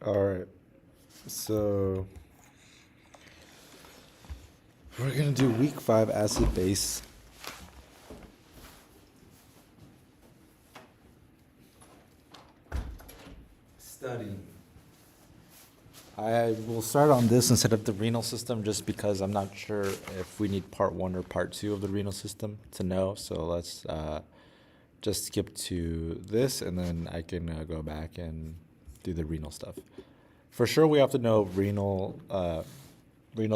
All right. So we're gonna do week 5 acid base. Study. I will start on this instead of the renal system just because I'm not sure if we need part 1 or part 2 of the renal system to know. So let's just skip to this and then I can go back and do the renal stuff. For sure, we have to know renal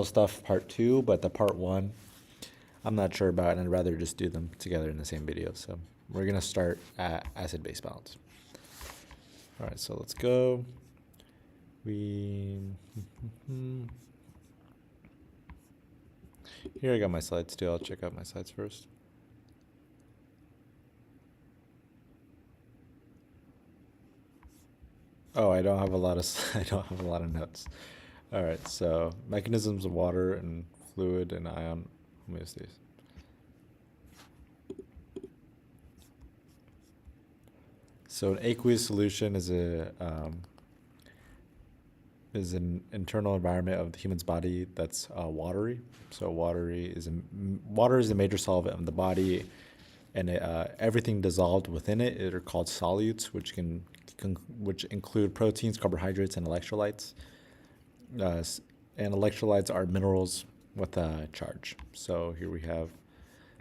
stuff part 2, but the part 1, I'm not sure about, and I'd rather just do them together in the same video. So we're gonna start at acid-base balance. All right, so let's go. Here I got my slides too. I'll check out my slides first. Oh, I don't have a lot of I don't have a lot of notes. All right, so mechanisms of water and fluid and ion homeostasis. So an aqueous solution is an internal environment of the human's body that's watery. So water is a major solvent of the body, and everything dissolved within it are called solutes, which which include proteins, carbohydrates, and electrolytes. And electrolytes are minerals with a charge. So here we have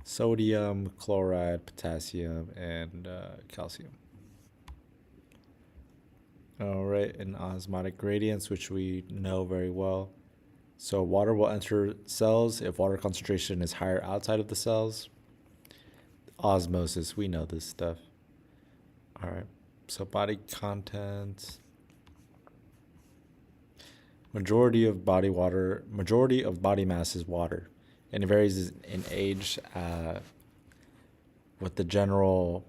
sodium, chloride, potassium, and calcium. All right, and osmotic gradients, which we know very well. So water will enter cells if water concentration is higher outside of the cells. Osmosis, we know this stuff. All right, so body content. Majority of body mass is water, and it varies in age with the general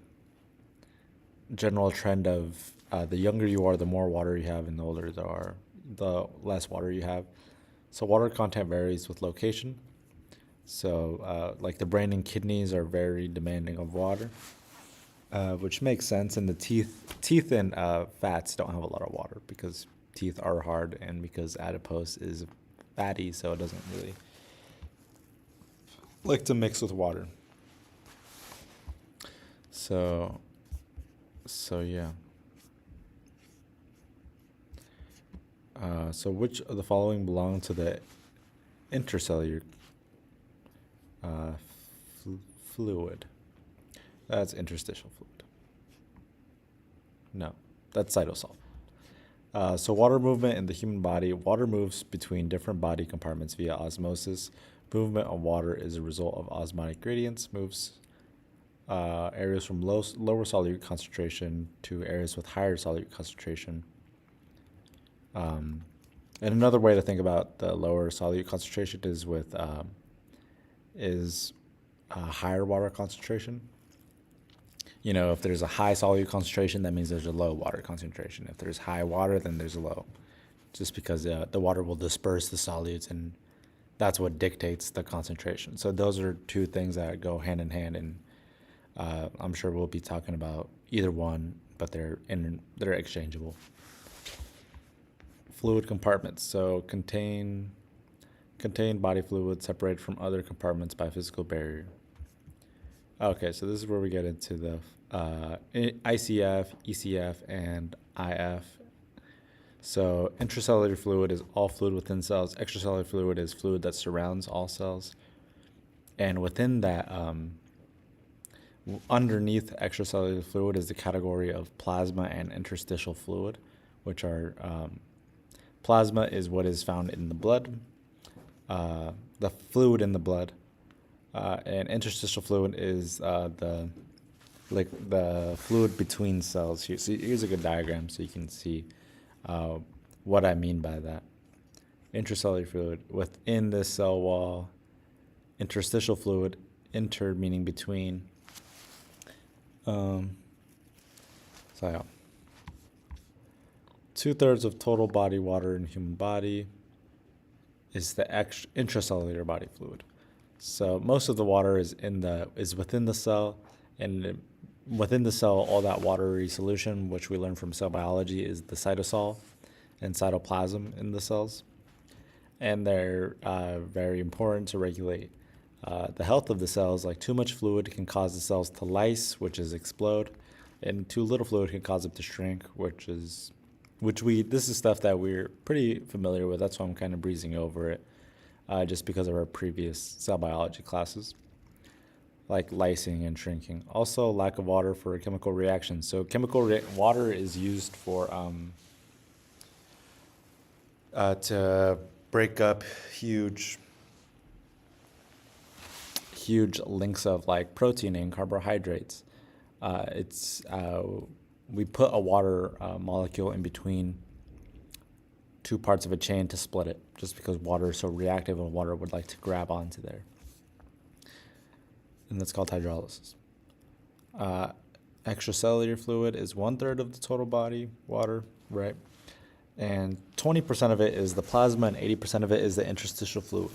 trend of the younger you are, the more water you have, and the older you are, the less water you have. So water content varies with location. So like the brain and kidneys are very demanding of water, which makes sense. And the teeth and fats don't have a lot of water because teeth are hard and because adipose is fatty, so it doesn't really like to mix with water. So yeah. So which of the following belong to the intercellular fluid? That's interstitial fluid. No, that's cytosol. So water movement in the human body. Water moves between different body compartments via osmosis. Movement of water is a result of osmotic gradients. Moves areas from lower solute concentration to areas with higher solute concentration. And another way to think about the lower solute concentration is with higher water concentration. You know, if there's a high solute concentration, that means there's a low water concentration. If there's high water, then there's a low, just because the water will disperse the solutes, and that's what dictates the concentration. So those are two things that go hand in hand, and I'm sure we'll be talking about either one, but they're exchangeable. Fluid compartments. So contain body fluid separated from other compartments by a physical barrier. Okay, so this is where we get into the ICF, ECF, and IF. So intracellular fluid is all fluid within cells. Extracellular fluid is fluid that surrounds all cells. And within that, underneath extracellular fluid is the category of plasma and interstitial fluid, which are plasma is what is found in the blood, the fluid in the blood. And interstitial fluid is the fluid between cells. So here's a good diagram so you can see what I mean by that. Intracellular fluid within the cell wall. Interstitial fluid, inter meaning between. So yeah. 2/3 of total body water in the human body is the intracellular body fluid. So most of the water is within the cell, and within the cell, all that watery solution, which we learned from cell biology, is the cytosol. and cytoplasm in the cells. And they're very important to regulate the health of the cells. Like too much fluid can cause the cells to lyse, which is explode, and too little fluid can cause them to shrink, this is stuff that we're pretty familiar with. That's why I'm kind of breezing over it, just because of our previous cell biology classes, like lysing and shrinking. Also, lack of water for chemical reactions. So water is used for to break up huge links of like protein and carbohydrates. We put a water molecule in between two parts of a chain to split it, just because water is so reactive and water would like to grab onto there. And that's called hydrolysis. Extracellular fluid is 1/3 of the total body water, right? And 20% of it is the plasma and 80% of it is the interstitial fluid.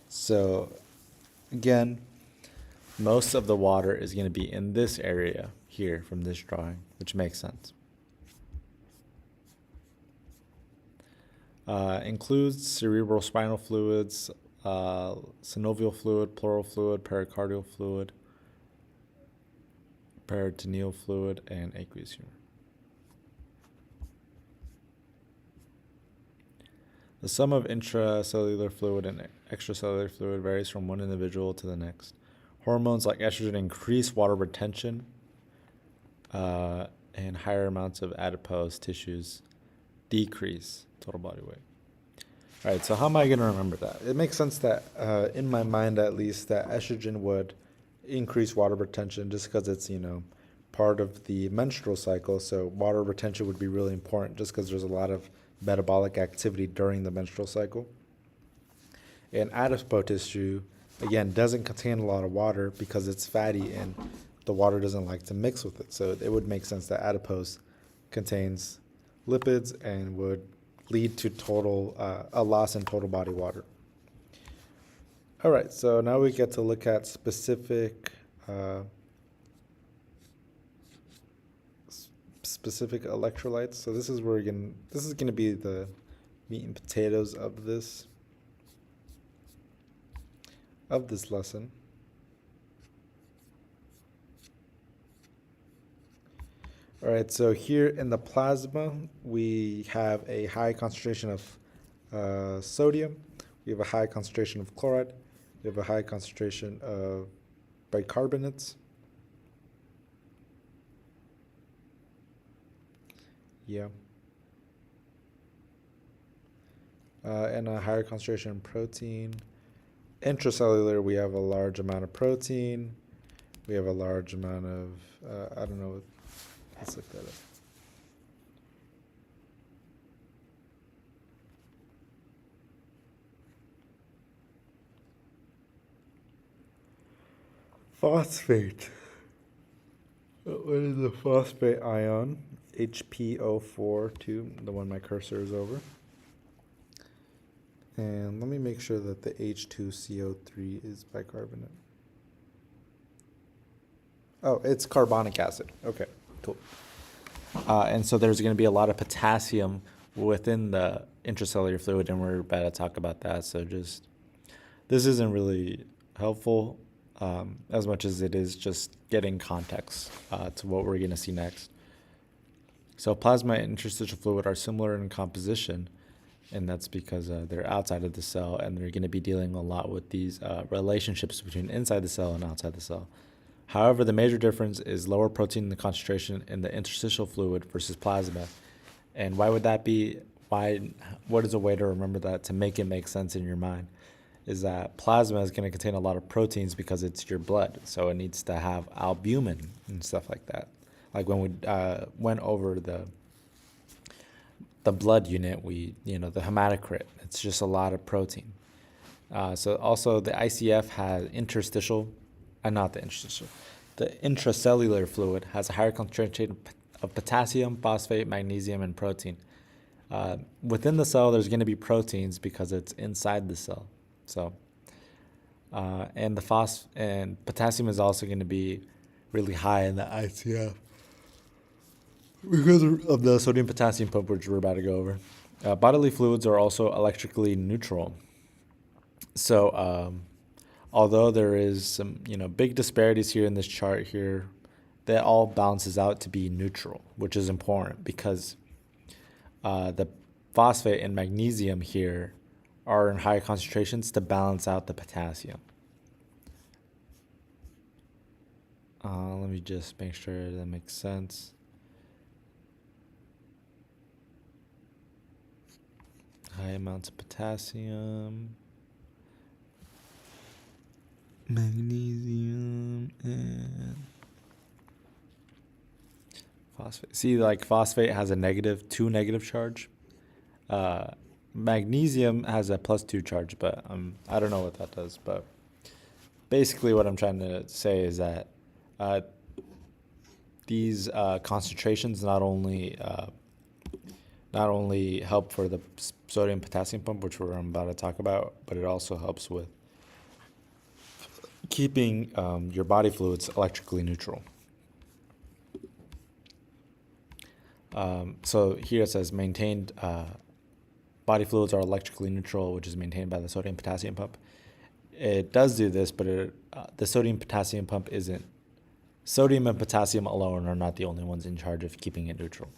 So again, most of the water is going to be in this area here from this drawing, which makes sense. Includes cerebral spinal fluids, synovial fluid, pleural fluid, pericardial fluid, peritoneal fluid, and aqueous humor. The sum of intracellular fluid and extracellular fluid varies from one individual to the next. Hormones like estrogen increase water retention, and higher amounts of adipose tissues decrease total body weight. All right, so how am I going to remember that? It makes sense that, in my mind at least, that estrogen would increase water retention just because it's, part of the menstrual cycle. So water retention would be really important just because there's a lot of metabolic activity during the menstrual cycle. And adipose tissue, again, doesn't contain a lot of water because it's fatty and the water doesn't like to mix with it. So it would make sense that adipose contains lipids and would lead to a loss in total body water. All right, so now we get to look at specific electrolytes. So this is going to be the meat and potatoes of this lesson. All right, so here in the plasma, we have a high concentration of sodium. We have a high concentration of chloride. We have a high concentration of bicarbonates. Yeah. And a higher concentration in protein. Intracellular, we have a large amount of protein. We have a large amount of, I don't know, let's look that up. Phosphate. What is the phosphate ion? HPO4, the one my cursor is over. And let me make sure that the H2CO3 is bicarbonate. Oh, it's carbonic acid. Okay, cool. And so there's going to be a lot of potassium within the intracellular fluid, and we're about to talk about that. So this isn't really helpful as much as it is just getting context to what we're going to see next. So plasma and interstitial fluid are similar in composition, and that's because they're outside of the cell, and they're going to be dealing a lot with these relationships between inside the cell and outside the cell. However, the major difference is lower protein concentration in the interstitial fluid versus plasma. And why would that be? What is a way to remember that to make it make sense in your mind? Is that plasma is going to contain a lot of proteins because it's your blood, so it needs to have albumin and stuff like that. Like when we went over the blood unit, the hematocrit, it's just a lot of protein. So also the ICF has the intracellular fluid has a higher concentration of potassium, phosphate, magnesium, and protein. Within the cell, there's going to be proteins because it's inside the cell. So, and potassium is also going to be really high in the ICF because of the sodium potassium pump, which we're about to go over. Bodily fluids are also electrically neutral. So, although there is some, big disparities here in this chart here, that all balances out to be neutral, which is important because the phosphate and magnesium here are in high concentrations to balance out the potassium. Let me just make sure that makes sense. High amounts of potassium, magnesium, and phosphate. See, like phosphate has a two negative charge. Magnesium has a +2 charge, but I don't know what that does. But basically, what I'm trying to say is that these concentrations not only help for the sodium potassium pump, which I'm about to talk about, but it also helps with keeping your body fluids electrically neutral. So here it says maintained body fluids are electrically neutral, which is maintained by the sodium potassium pump. It does do this, but the sodium potassium pump isn't. Sodium and potassium alone are not the only ones in charge of keeping it neutral.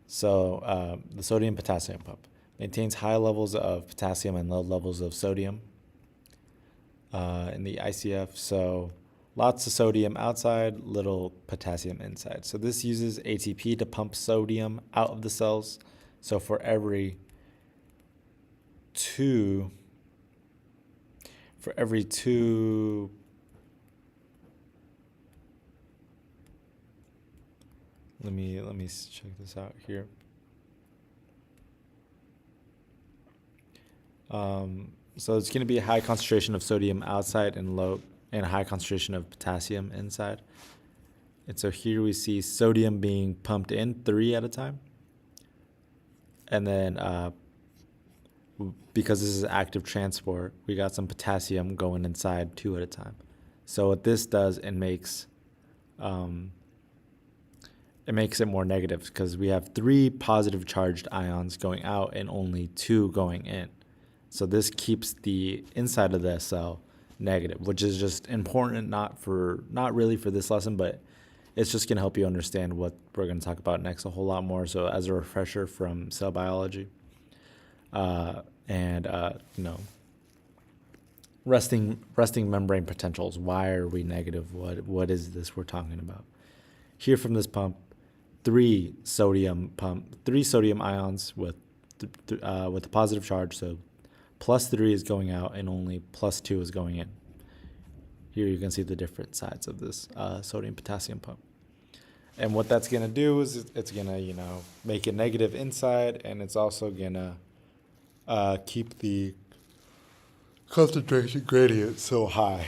So the sodium potassium pump maintains high levels of potassium and low levels of sodium in the ICF. So lots of sodium outside, little potassium inside. So this uses ATP to pump sodium out of the cells. So for every two let me check this out here. So it's going to be a high concentration of sodium outside and a high concentration of potassium inside. And so here we see sodium being pumped in 3 at a time. And then because this is active transport, we got some potassium going inside 2 at a time. So what this does, it makes it more negative because we have 3 positive charged ions going out and only 2 going in. So this keeps the inside of the cell negative, which is just important, not really for this lesson, but it's just going to help you understand what we're going to talk about next a whole lot more. So as a refresher from cell biology, resting membrane potentials. Why are we negative? What is this we're talking about? Here from this pump, 3 sodium ions with a positive charge. So +3 is going out and only +2 is going in. Here you can see the different sides of this sodium potassium pump. And what that's going to do is it's going to, make it negative inside, and it's also going to keep the concentration gradient so high.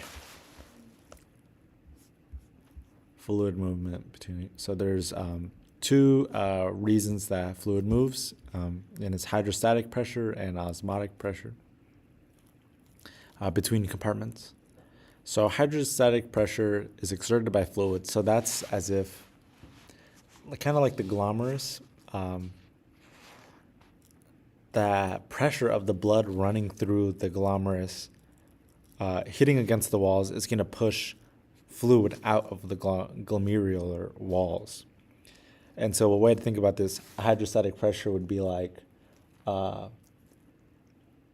Fluid movement between. So there's 2 reasons that fluid moves, and it's hydrostatic pressure and osmotic pressure between compartments. So hydrostatic pressure is exerted by fluid. So that's as if, kind of like the glomerulus, the pressure of the blood running through the glomerulus hitting against the walls is going to push fluid out of the glomerular walls. And so a way to think about this hydrostatic pressure would be like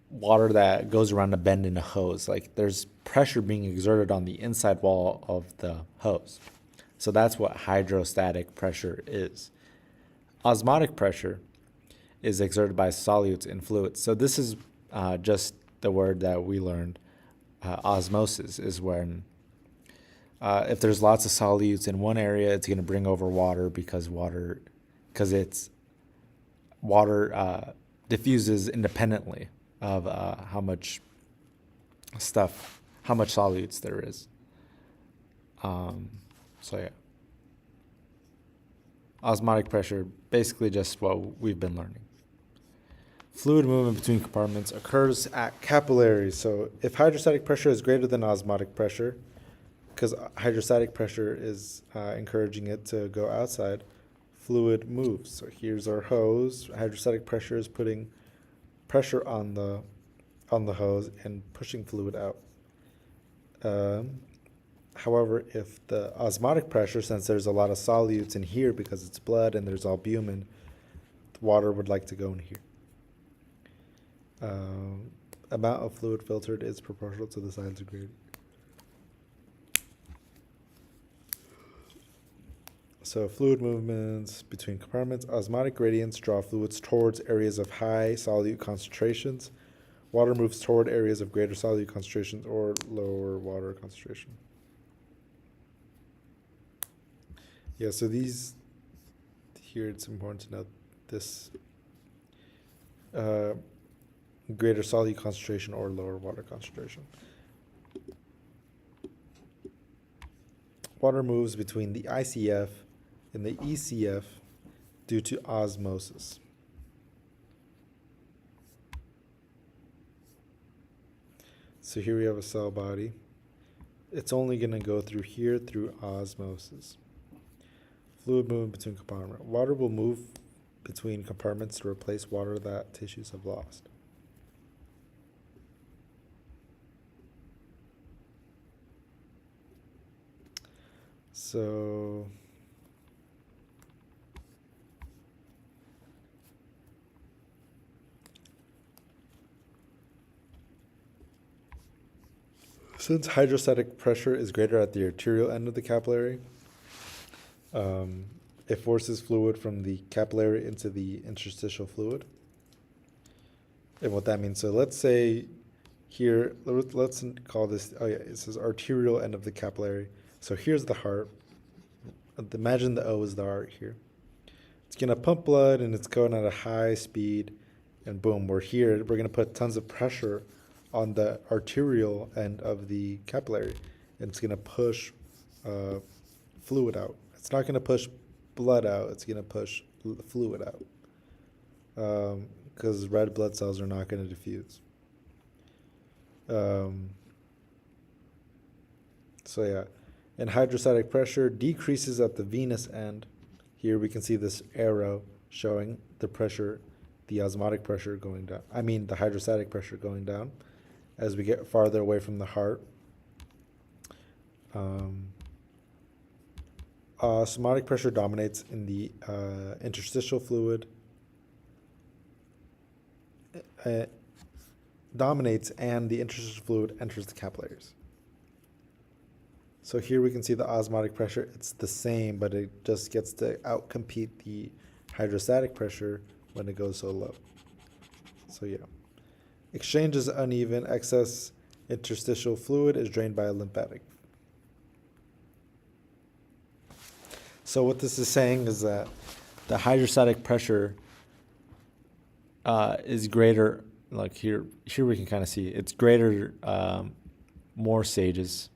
water that goes around a bend in a hose. Like there's pressure being exerted on the inside wall of the hose. So that's what hydrostatic pressure is. Osmotic pressure is exerted by solutes in fluids. So this is just the word that we learned. Osmosis is when if there's lots of solutes in one area, it's going to bring over water because water diffuses independently of how much solutes there is. So yeah, osmotic pressure, basically just what we've been learning. Fluid movement between compartments occurs at capillaries. So if hydrostatic pressure is greater than osmotic pressure, because hydrostatic pressure is encouraging it to go outside, fluid moves. So here's our hose. Hydrostatic pressure is putting pressure on the hose and pushing fluid out. However, if the osmotic pressure, since there's a lot of solutes in here because it's blood and there's albumin, the water would like to go in here. Amount of fluid filtered is proportional to the size of gradient. So fluid movements between compartments. Osmotic gradients draw fluids towards areas of high solute concentrations. Water moves toward areas of greater solute concentrations or lower water concentration. Yeah, so these, here it's important to note this greater solute concentration or lower water concentration. Water moves between the ICF and the ECF due to osmosis. So here we have a cell body. It's only going to go through here through osmosis. Fluid movement between compartments. Water will move between compartments to replace water that tissues have lost. So since hydrostatic pressure is greater at the arterial end of the capillary, it forces fluid from the capillary into the interstitial fluid. And what that means, so let's say here, let's call this, it says arterial end of the capillary. So here's the heart. Imagine the O is the heart here. It's going to pump blood and it's going at a high speed. And boom, we're here. We're going to put tons of pressure on the arterial end of the capillary. And it's going to push fluid out. It's not going to push blood out. It's going to push fluid out. Because red blood cells are not going to diffuse. So yeah. And hydrostatic pressure decreases at the venous end. Here we can see this arrow showing the pressure, the osmotic pressure going down. I mean the hydrostatic pressure going down as we get farther away from the heart. Osmotic pressure dominates in the interstitial fluid. Dominates and the interstitial fluid enters the capillaries. So here we can see the osmotic pressure, it's the same, but it just gets to outcompete the hydrostatic pressure when it goes so low. So yeah. Exchange is uneven. Excess interstitial fluid is drained by a lymphatic. So what this is saying is that the hydrostatic pressure is greater, like here we can kind of see, it's greater, more stages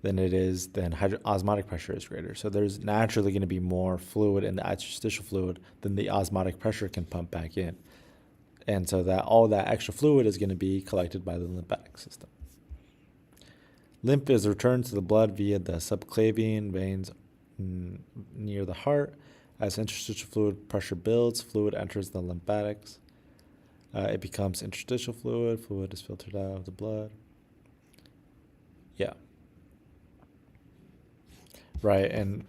than it is, then osmotic pressure is greater. So there's naturally going to be more fluid in the interstitial fluid than the osmotic pressure can pump back in. And so that all that extra fluid is going to be collected by the lymphatic system. Lymph is returned to the blood via the subclavian veins near the heart. As interstitial fluid pressure builds, fluid enters the lymphatics. It becomes interstitial fluid. Fluid is filtered out of the blood. Yeah. Right, and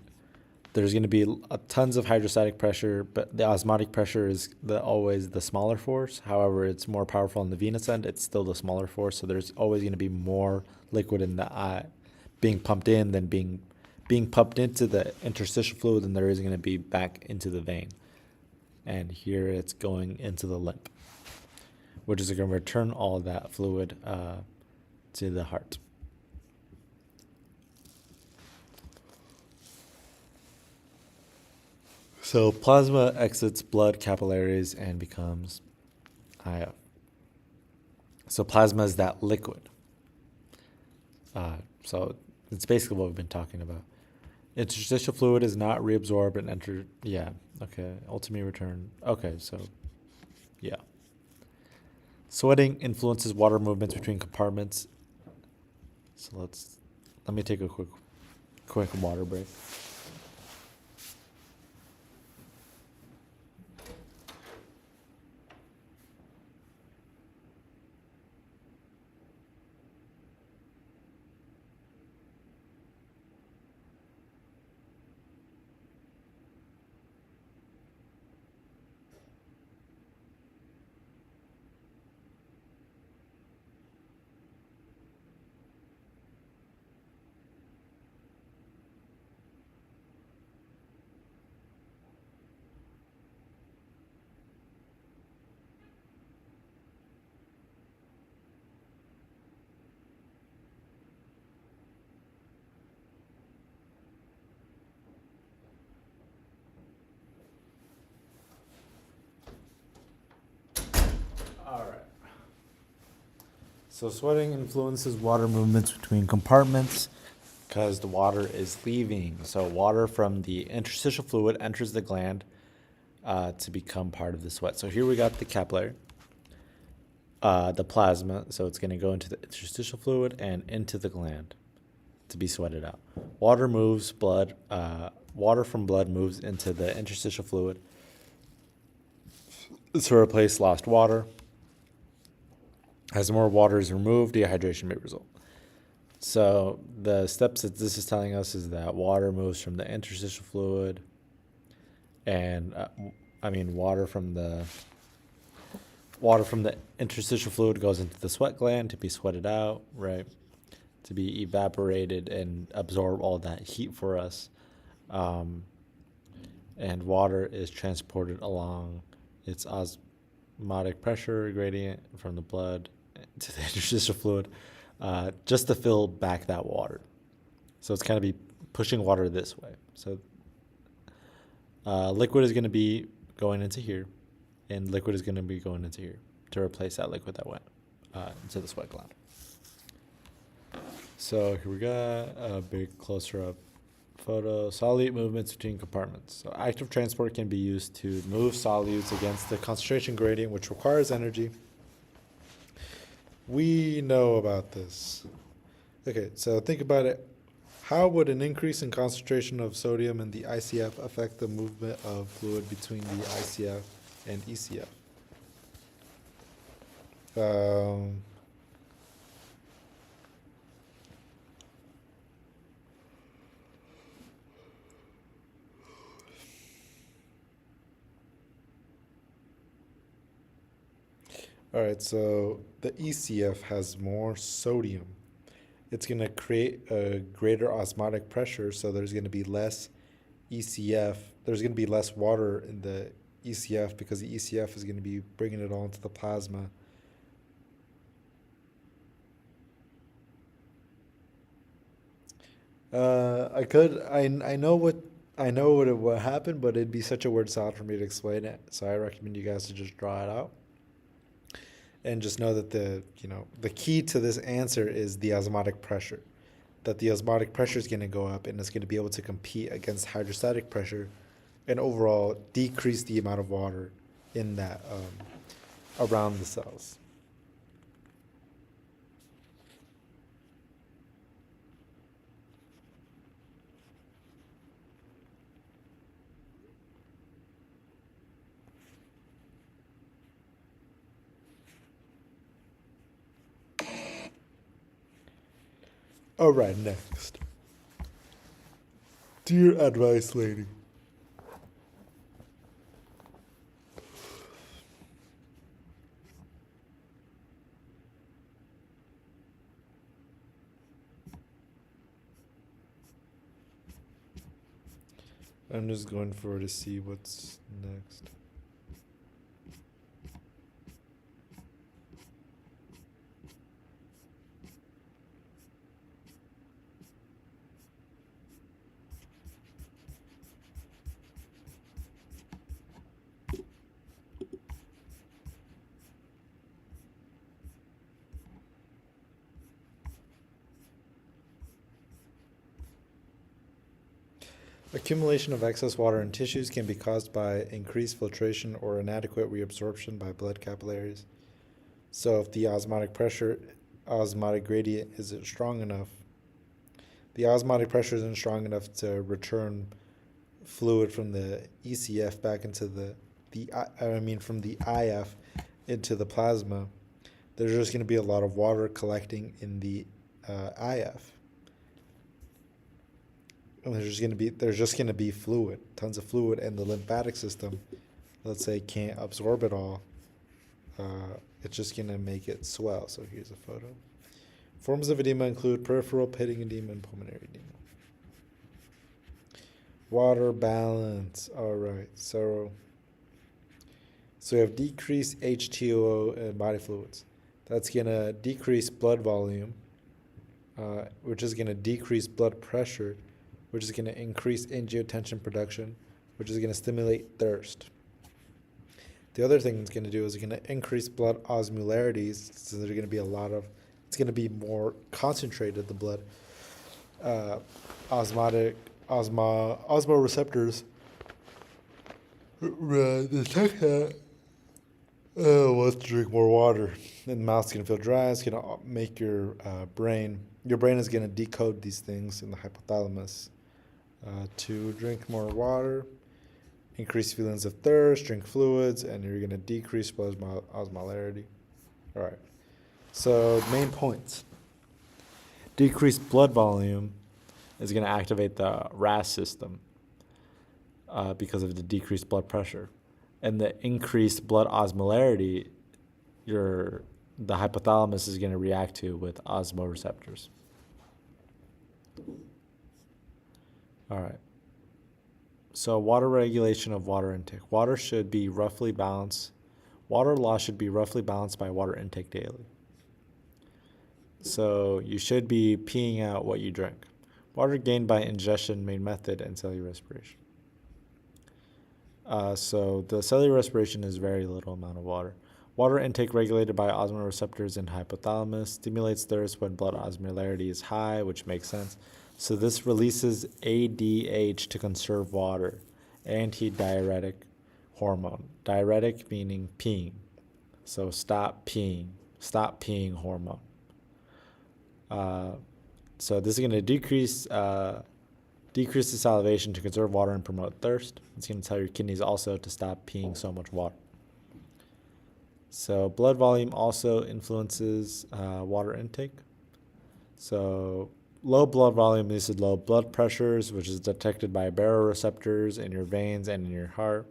there's going to be tons of hydrostatic pressure, but the osmotic pressure is always the smaller force. However, it's more powerful on the venous end. It's still the smaller force, so there's always going to be more liquid in the eye being pumped in than being pumped into the interstitial fluid than there is going to be back into the vein. And here it's going into the lymph, which is going to return all that fluid to the heart. So plasma exits blood capillaries and becomes IF. So plasma is that liquid. So it's basically what we've been talking about. Interstitial fluid is not reabsorbed and entered. Yeah, okay. Ultimately return. Okay, so yeah. Sweating influences water movements between compartments. So let me take a quick water break. So sweating influences water movements between compartments because the water is leaving. So water from the interstitial fluid enters the gland to become part of the sweat. So here we got the capillary, the plasma. So it's going to go into the interstitial fluid and into the gland to be sweated out. Water moves blood. Water from blood moves into the interstitial fluid to replace lost water. As more water is removed, dehydration may result. So the steps that this is telling us is that water moves from the interstitial fluid, and water from the interstitial fluid goes into the sweat gland to be sweated out, right? To be evaporated and absorb all that heat for us. And water is transported along its osmotic pressure gradient from the blood to the interstitial fluid, just to fill back that water. So it's kind of be pushing water this way. So liquid is going to be going into here, and liquid is going to be going into here to replace that liquid that went into the sweat gland. So here we got a big closer up photo. Solute movements between compartments. So active transport can be used to move solutes against the concentration gradient, which requires energy. We know about this. Okay, so think about it. How would an increase in concentration of sodium in the ICF affect the movement of fluid between the ICF and ECF? All right, so the ECF has more sodium. It's going to create a greater osmotic pressure, so there's going to be less ECF. There's going to be less water in the ECF because the ECF is going to be bringing it all into the plasma. I know what it would happen, but it'd be such a word salad for me to explain it. So I recommend you guys to just draw it out. And just know that the key to this answer is the osmotic pressure. That the osmotic pressure is going to go up and it's going to be able to compete against hydrostatic pressure and overall decrease the amount of water in that around the cells. All right, next. Dear advice lady. I'm just going for to see what's next. Accumulation of excess water in tissues can be caused by increased filtration or inadequate reabsorption by blood capillaries. So if the osmotic gradient isn't strong enough, the osmotic pressure isn't strong enough to return fluid from the ECF back into from the IF into the plasma, there's just going to be a lot of water collecting in the IF. And there's just going to be fluid, tons of fluid, and the lymphatic system, let's say, can't absorb it all. It's just going to make it swell. So here's a photo. Forms of edema include peripheral pitting edema and pulmonary edema. Water balance. All right. So we have decreased H2O in body fluids. That's going to decrease blood volume, which is going to decrease blood pressure, which is going to increase angiotensin production, which is going to stimulate thirst. The other thing it's going to do is it's going to increase blood osmolarities, so there's going to be a lot of it's going to be more concentrated, the blood. Uh, osmoreceptors detect that wants to drink more water. And the mouth's going to feel dry. It's going to make your brain is going to decode these things in the hypothalamus to drink more water, increase feelings of thirst, drink fluids, and you're going to decrease blood osmolarity. All right. So main points. Decreased blood volume is going to activate the RAS system because of the decreased blood pressure. And the increased blood osmolarity, the hypothalamus is going to react to with osmoreceptors. All right. So water regulation of water intake. Water should be roughly balanced. Water loss should be roughly balanced by water intake daily. So you should be peeing out what you drink. Water gained by ingestion, main method, and cellular respiration. So the cellular respiration is very little amount of water. Water intake regulated by osmoreceptors in hypothalamus stimulates thirst when blood osmolarity is high, which makes sense. So this releases ADH to conserve water, antidiuretic hormone. Diuretic meaning peeing. So stop peeing hormone. So this is going to decrease the salivation to conserve water and promote thirst. It's going to tell your kidneys also to stop peeing so much water. So blood volume also influences water intake. So low blood volume leads to low blood pressures, which is detected by baroreceptors in your veins and in your heart.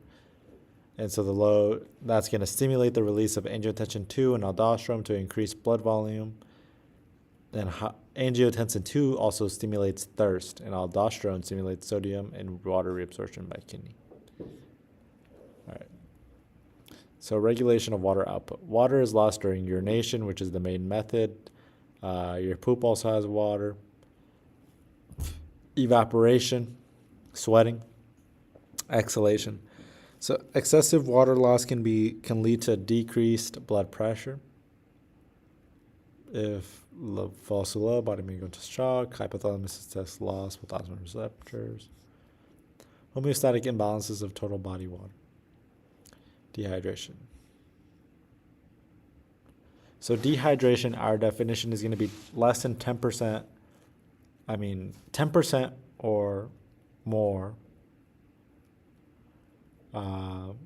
And so that's going to stimulate the release of angiotensin II and aldosterone to increase blood volume. Then angiotensin II also stimulates thirst, and aldosterone stimulates sodium and water reabsorption by kidney. All right. So regulation of water output. Water is lost during urination, which is the main method. Your poop also has water. Evaporation, sweating, exhalation. So excessive water loss can lead to decreased blood pressure. If falls too low, body may go into shock. Hypothalamus test loss with osmoreceptors. Homeostatic imbalances of total body water. Dehydration. So dehydration, our definition is going to be less than 10%. 10% or more of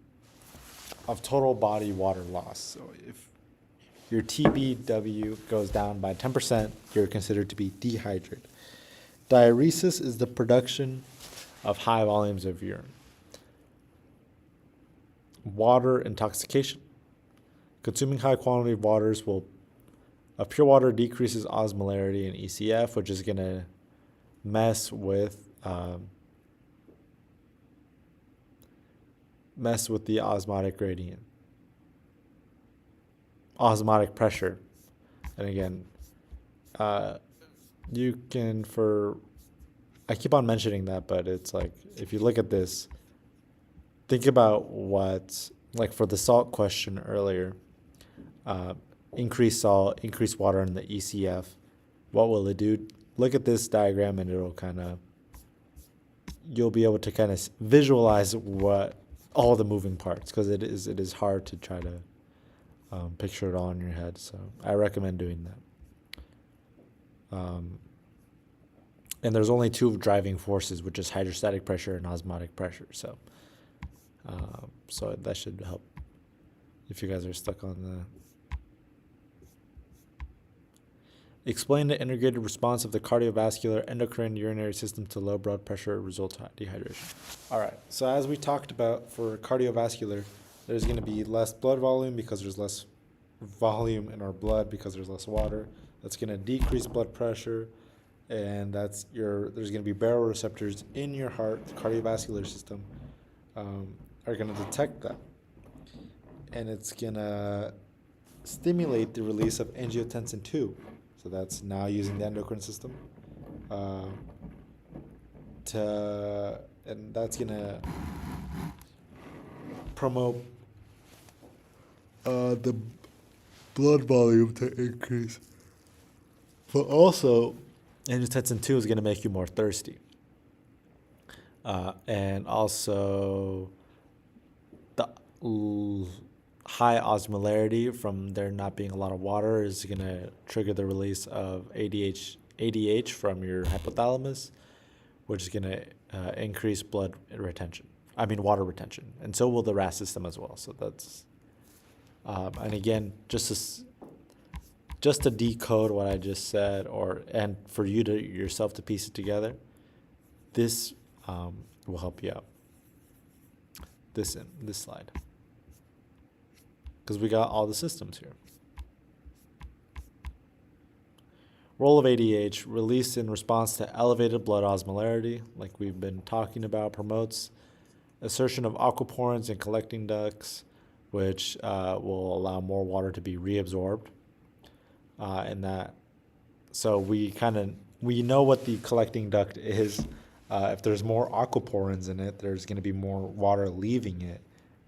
total body water loss. So if your TBW goes down by 10%, you're considered to be dehydrated. Diuresis is the production of high volumes of urine. Water intoxication. Consuming high quantity of pure water decreases osmolarity in ECF, which is going to mess with the osmotic gradient. Osmotic pressure. And again, you can I keep on mentioning that, but it's like, if you look at this, think about like for the salt question earlier, increase salt, increase water in the ECF. What will it do? Look at this diagram and you'll be able to kind of visualize what all the moving parts, because it is hard to try to picture it all in your head. So I recommend doing that. And there's only two driving forces, which is hydrostatic pressure and osmotic pressure. So that should help if you guys are stuck on the. Explain the integrated response of the cardiovascular, endocrine, urinary system to low blood pressure results in dehydration. All right. So as we talked about for cardiovascular, there's going to be less blood volume because there's less volume in our blood because there's less water. That's going to decrease blood pressure, and there's going to be baroreceptors in your heart, the cardiovascular system, are going to detect that, and it's going to stimulate the release of angiotensin II. So that's now using the endocrine system, and that's going to promote the blood volume to increase. But also, angiotensin 2 is going to make you more thirsty. And also, the high osmolarity from there not being a lot of water is going to trigger the release of ADH from your hypothalamus, which is going to increase blood retention. I mean, water retention. And so will the RAS system as well. So that's, and again, just to decode what I just said, and for you to yourself to piece it together, this will help you out. This slide, because we got all the systems here. Role of ADH, released in response to elevated blood osmolarity, like we've been talking about, promotes assertion of aquaporins and collecting ducts, which will allow more water to be reabsorbed. So we know what the collecting duct is. If there's more aquaporins in it, there's going to be more water leaving it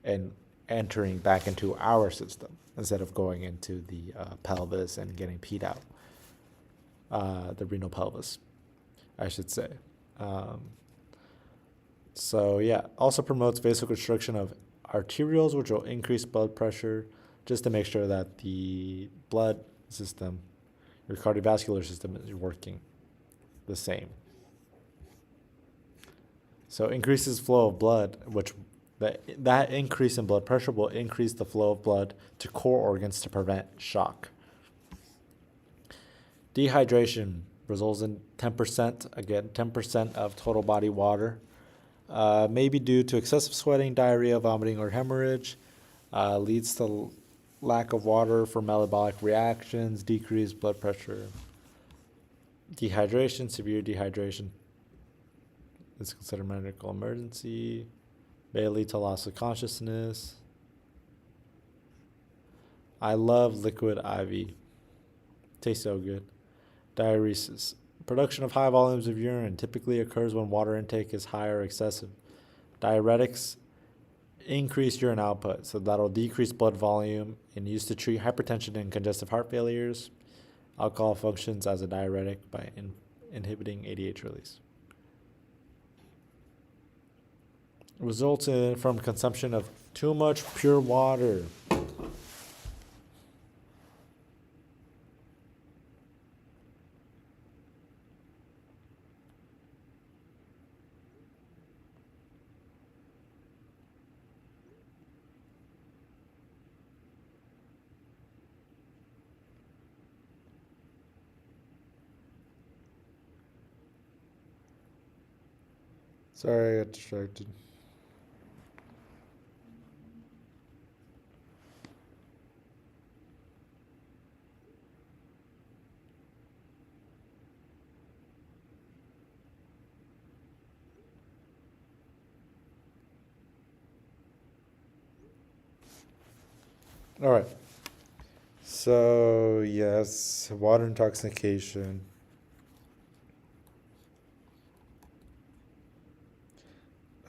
and entering back into our system instead of going into the pelvis and getting peed out. The renal pelvis, I should say. So yeah, also promotes vasoconstriction of arterioles, which will increase blood pressure, just to make sure that the blood system, your cardiovascular system, is working the same. So increases flow of blood, which that increase in blood pressure will increase the flow of blood to core organs to prevent shock. Dehydration results in 10%, again, 10% of total body water. May be due to excessive sweating, diarrhea, vomiting, or hemorrhage. Leads to lack of water for metabolic reactions, decreased blood pressure. Dehydration, severe dehydration is considered a medical emergency. May lead to loss of consciousness. I love liquid IV. Tastes so good. Diuresis. Production of high volumes of urine typically occurs when water intake is high or excessive. Diuretics increase urine output, so that'll decrease blood volume and used to treat hypertension and congestive heart failures. Alcohol functions as a diuretic by inhibiting ADH release. Results from consumption of too much pure water. Sorry, I got distracted. All right. So, yes, water intoxication.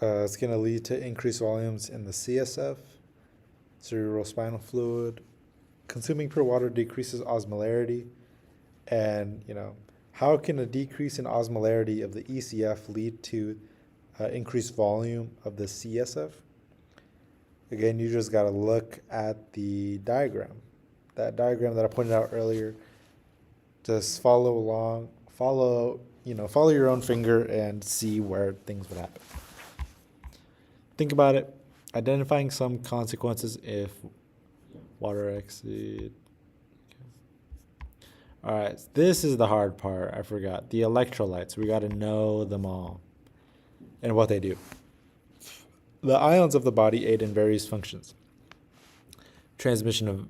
It's going to lead to increased volumes in the CSF, cerebrospinal fluid. Consuming pure water decreases osmolarity. And, how can a decrease in osmolarity of the ECF lead to increased volume of the CSF? Again, you just got to look at the diagram. That diagram that I pointed out earlier. Just follow along, follow your own finger and see where things would happen. Think about it. Identifying some consequences if water exceed. Okay. All right, this is the hard part. I forgot. The electrolytes. We got to know them all and what they do. The ions of the body aid in various functions. Transmission of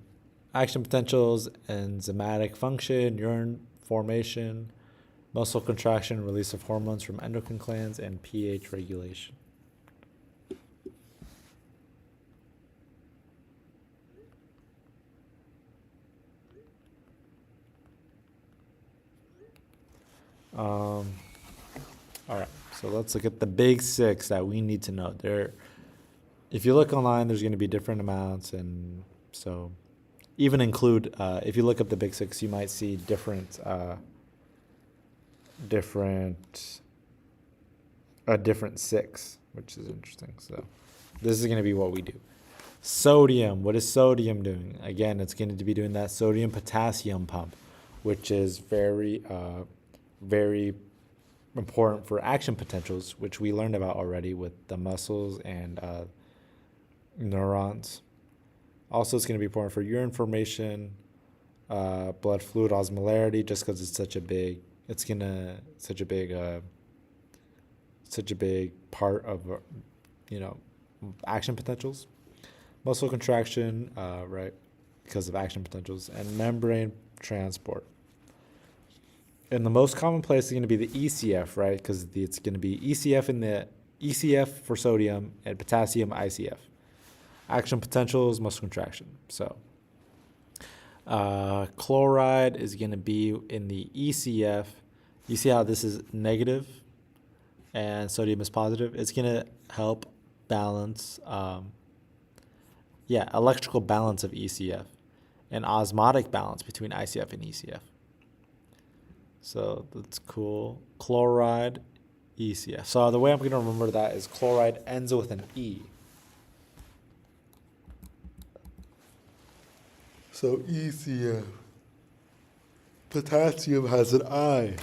action potentials, enzymatic function, urine formation, muscle contraction, release of hormones from endocrine glands, and pH regulation. All right, so let's look at the big six that we need to know. If you look online, there's going to be different amounts, and so even include, if you look up the big six, you might see different different a different 6, which is interesting. So this is going to be what we do. Sodium. What is sodium doing? Again, it's going to be doing that sodium potassium pump, which is very important for action potentials, which we learned about already with the muscles and neurons. Also, it's going to be important for urine formation, blood fluid osmolarity, just because it's such a big part of action potentials. Muscle contraction, right, because of action potentials, and membrane transport. And the most common place is going to be the ECF, right, because it's going to be ECF for sodium and potassium ICF. Action potentials, muscle contraction. So chloride is going to be in the ECF. You see how this is negative and sodium is positive? It's going to help balance, electrical balance of ECF and osmotic balance between ICF and ECF. So that's cool. Chloride, ECF. So the way I'm going to remember that is chloride ends with an E. So ECF. Potassium has an I.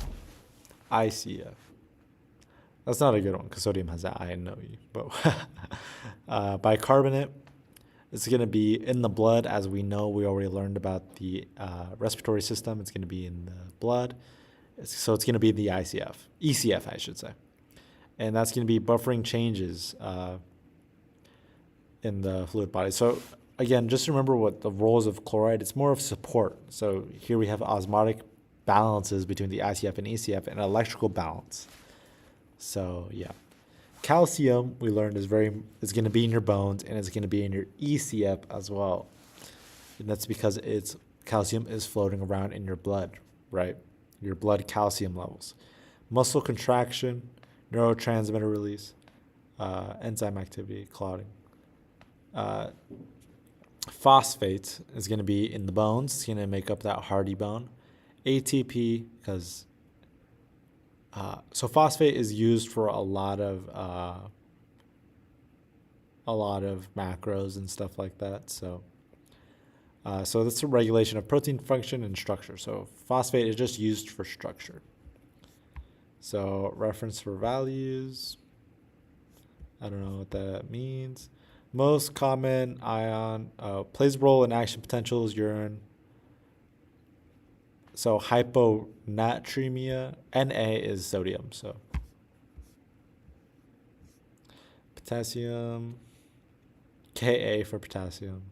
ICF. That's not a good one because sodium has an I and no E. But bicarbonate, it's going to be in the blood. As we know, we already learned about the respiratory system. It's going to be in the blood. So it's going to be the ECF, I should say. And that's going to be buffering changes in the fluid body. So again, just remember what the roles of chloride. It's more of support. So here we have osmotic balances between the ICF and ECF and electrical balance. So yeah. Calcium, we learned, is going to be in your bones, and it's going to be in your ECF as well. And that's because calcium is floating around in your blood, right? Your blood calcium levels. Muscle contraction, neurotransmitter release, enzyme activity, clotting. Phosphate is going to be in the bones. It's going to make up that hardy bone. ATP, because so phosphate is used for a lot of macros and stuff like that. So that's a regulation of protein function and structure. So phosphate is just used for structure. So reference for values. I don't know what that means. Most common ion plays a role in action potentials, urine. So hyponatremia, Na is sodium. So potassium, Ka for potassium.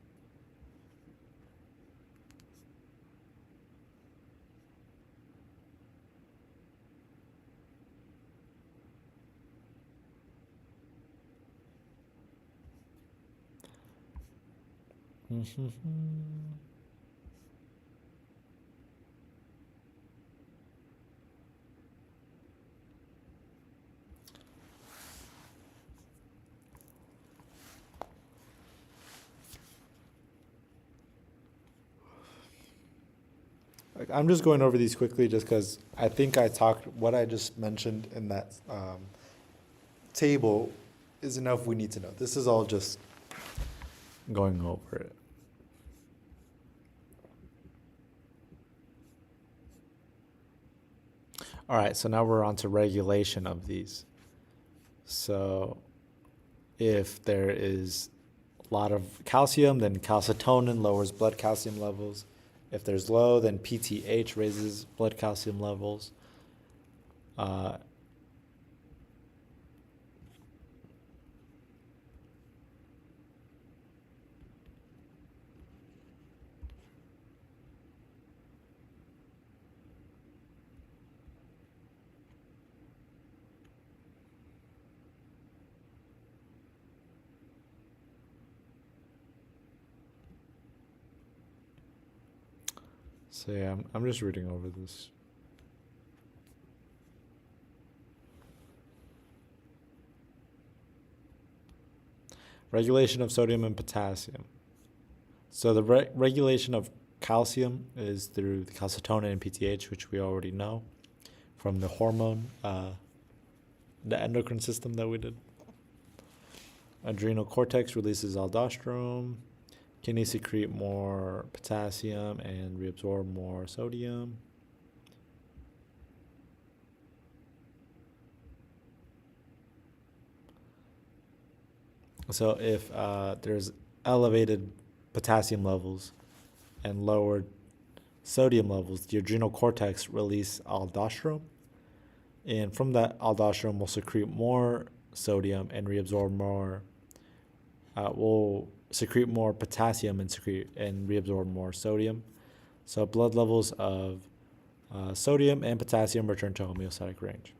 I'm just going over these quickly just because I think what I just mentioned in that table is enough we need to know. This is all just going over it. All right, so now we're on to regulation of these. So if there is a lot of calcium, then calcitonin lowers blood calcium levels. If there's low, then PTH raises blood calcium levels. So yeah, I'm just reading over this. Regulation of sodium and potassium. So the regulation of calcium is through the calcitonin and PTH, which we already know. from the hormone, the endocrine system that we did. Adrenal cortex releases aldosterone. Kidneys secrete more potassium and reabsorb more sodium. So if there's elevated potassium levels and lowered sodium levels, the adrenal cortex release aldosterone. And from that, aldosterone will secrete more sodium and reabsorb more, will secrete more potassium and reabsorb more sodium. So blood levels of sodium and potassium return to homeostatic range.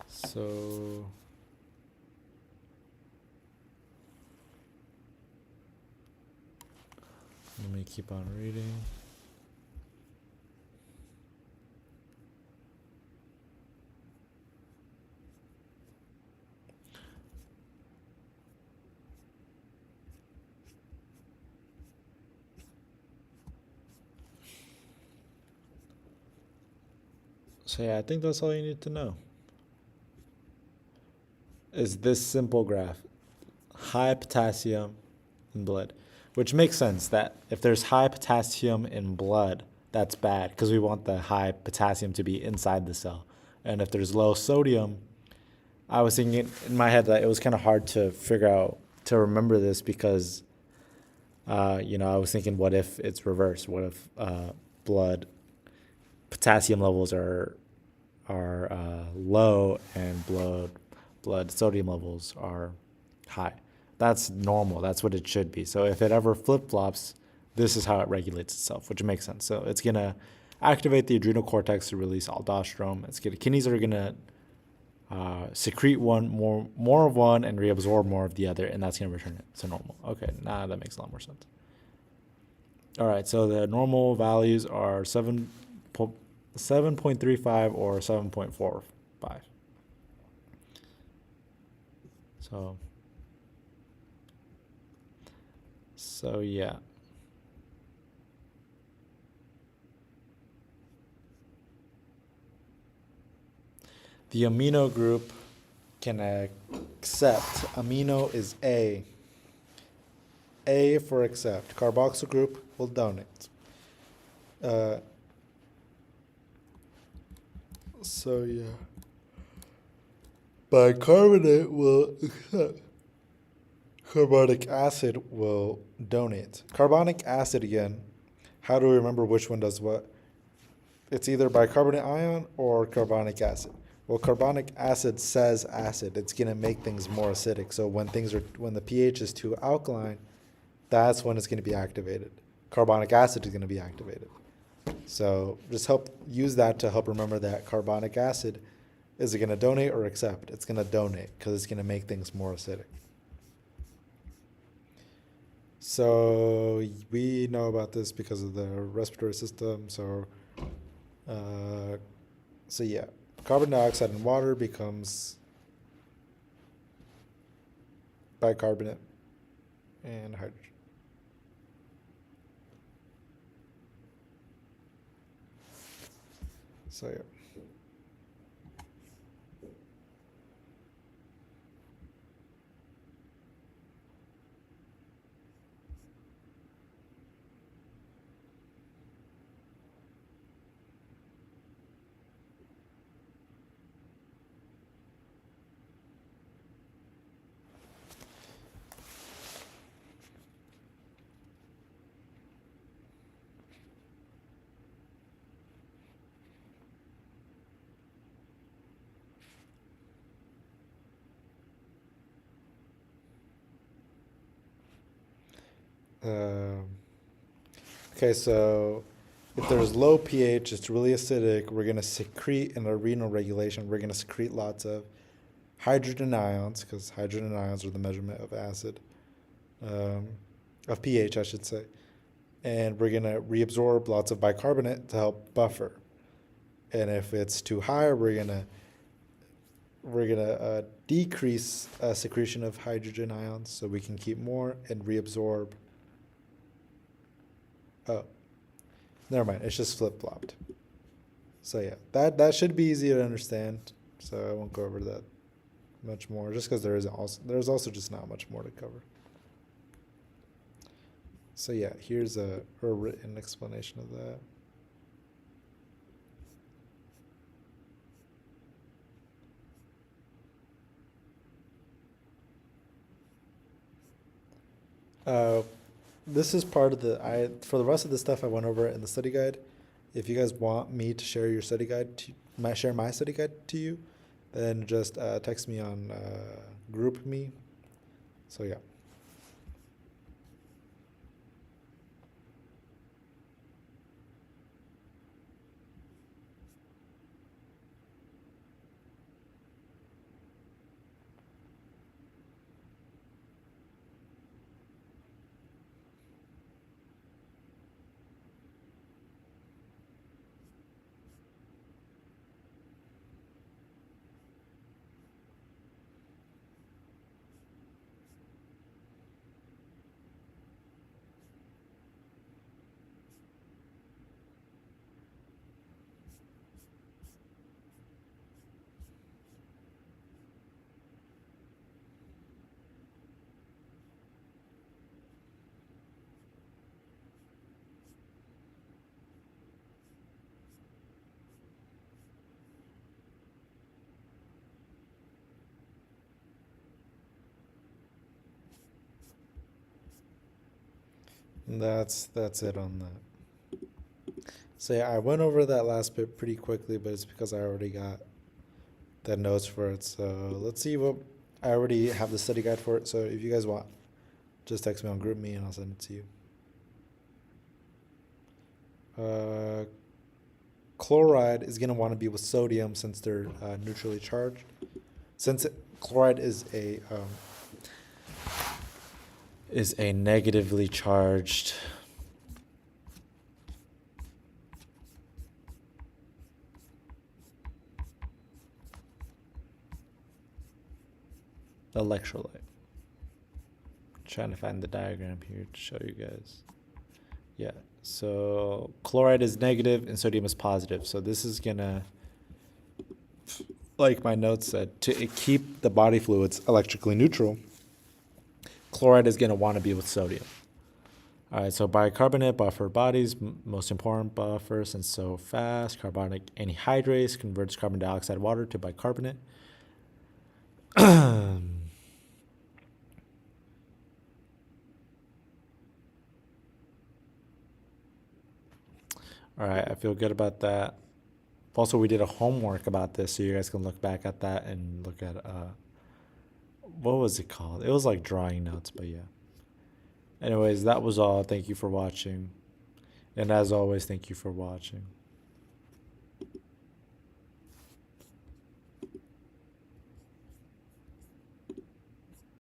So let me keep on reading. So yeah, I think that's all you need to know. Is this simple graph. High potassium in blood, which makes sense that if there's high potassium in blood, that's bad because we want the high potassium to be inside the cell. And if there's low sodium, I was thinking in my head that it was kind of hard to figure out, to remember this because, I was thinking, what if it's reversed? What if blood potassium levels are low and blood sodium levels are high? That's normal. That's what it should be. So if it ever flip-flops, this is how it regulates itself, which makes sense. So it's going to activate the adrenal cortex to release aldosterone. Kidneys are going to secrete more of one and reabsorb more of the other, and that's going to return it to normal. Okay, now that makes a lot more sense. All right, so the normal values are 7.35 or 7.45. So yeah. The amino group can accept. Amino is A. A for accept. Carboxyl group will donate. So yeah. Bicarbonate will accept. Carbonic acid will donate. Carbonic acid again. How do we remember which one does what? It's either bicarbonate ion or carbonic acid. Well, carbonic acid says acid. It's going to make things more acidic. So when the pH is too alkaline, that's when it's going to be activated. Carbonic acid is going to be activated. So just use that to help remember that carbonic acid, is it going to donate or accept? It's going to donate because it's going to make things more acidic. So we know about this because of the respiratory system. So yeah, carbon dioxide in water becomes bicarbonate and hydrogen. So yeah. Okay, so if there's low pH, it's really acidic, we're going to secrete in our renal regulation, we're going to secrete lots of hydrogen ions, because hydrogen ions are the measurement of acid, of pH, I should say. And we're going to reabsorb lots of bicarbonate to help buffer. And if it's too high, we're going to we're gonna decrease secretion of hydrogen ions so we can keep more and reabsorb. Oh, never mind. It's just flip flopped. So yeah, that should be easy to understand. So I won't go over that much more, just because there's also just not much more to cover. So yeah, here's a written explanation of that. This is part of for the rest of the stuff I went over in the study guide. If you guys want me to share your study guide, share my study guide to you, then just text me on group me. So yeah. That's it on that. So yeah, I went over that last bit pretty quickly, but it's because I already got the notes for it. So let's see what I already have the study guide for it. So if you guys want, just text me on group me and I'll send it to you. Chloride is going to want to be with sodium since they're neutrally charged. Since chloride is a negatively charged electrolyte. Trying to find the diagram here to show you guys. Yeah, so chloride is negative and sodium is positive. So this is gonna, like my notes said, to keep the body fluids electrically neutral, chloride is gonna want to be with sodium. All right, so bicarbonate buffer bodies, most important buffer since so fast. Carbonic anhydrase converts carbon dioxide water to bicarbonate. All right, I feel good about that. Also, we did a homework about this, so you guys can look back at that and look at what was it called? It was like drawing notes, but yeah. Anyways, that was all. Thank you for watching. And as always, thank you for watching.